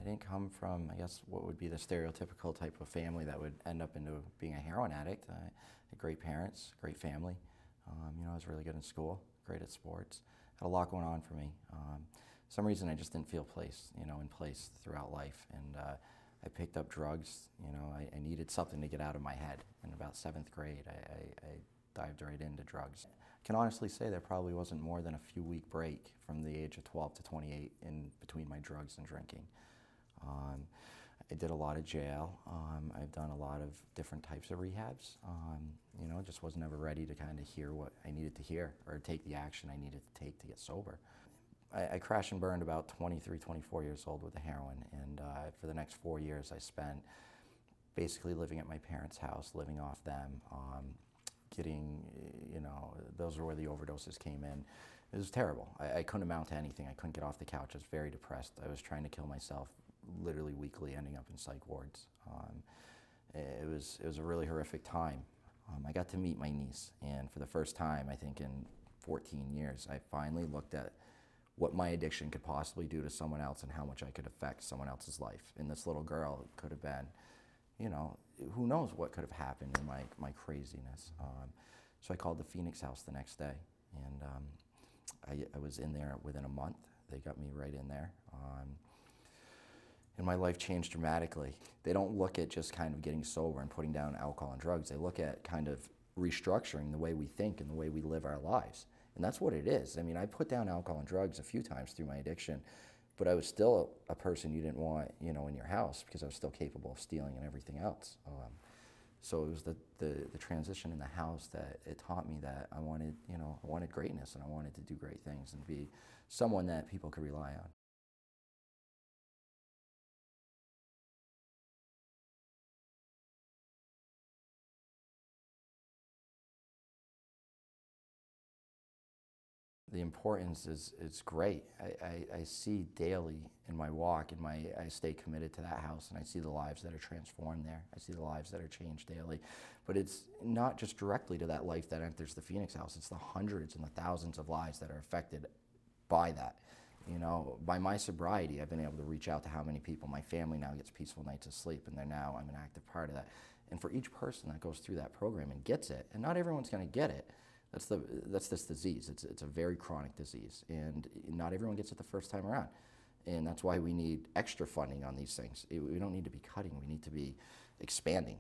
I didn't come from, I guess, what would be the stereotypical type of family that would end up into being a heroin addict. I had great parents, great family. I was really good in school, great at sports. Had a lot going on for me. Some reason I just didn't feel in place throughout life. And I picked up drugs. I needed something to get out of my head. In about 7th grade, I dived right into drugs. I can honestly say there probably wasn't more than a few-week break from the age of 12 to 28 in between my drugs and drinking. I did a lot of jail. I've done a lot of different types of rehabs. Just was never ready to kind of hear what I needed to hear or take the action I needed to take to get sober. I crashed and burned about 23, 24 years old with the heroin, and for the next 4 years I spent basically living at my parents' house, living off them, those are where the overdoses came in. It was terrible. I couldn't amount to anything. I couldn't get off the couch. I was very depressed. I was trying to kill myself literally weekly, ending up in psych wards. It was a really horrific time. I got to meet my niece, and for the first time, I think in 14 years, I finally looked at what my addiction could possibly do to someone else and how much I could affect someone else's life. And this little girl could have been, who knows what could have happened in my craziness. So I called the Phoenix House the next day, and I was in there within a month. They got me right in there. And my life changed dramatically. They don't look at just kind of getting sober and putting down alcohol and drugs. They look at kind of restructuring the way we think and the way we live our lives. And that's what it is. I mean, I put down alcohol and drugs a few times through my addiction, but I was still a person you didn't want, in your house, because I was still capable of stealing and everything else. So it was the transition in the house that it taught me that I wanted greatness, and I wanted to do great things and be someone that people could rely on. The importance is great. I see daily in my walk, and I stay committed to that house, and I see the lives that are transformed there. I see the lives that are changed daily. But it's not just directly to that life that enters the Phoenix House. It's the hundreds and the thousands of lives that are affected by that. By my sobriety, I've been able to reach out to how many people. My family now gets peaceful nights of sleep, and I'm an active part of that. And for each person that goes through that program and gets it, and not everyone's going to get it, that's this disease. It's a very chronic disease, and not everyone gets it the first time around. And that's why we need extra funding on these things. We don't need to be cutting, we need to be expanding.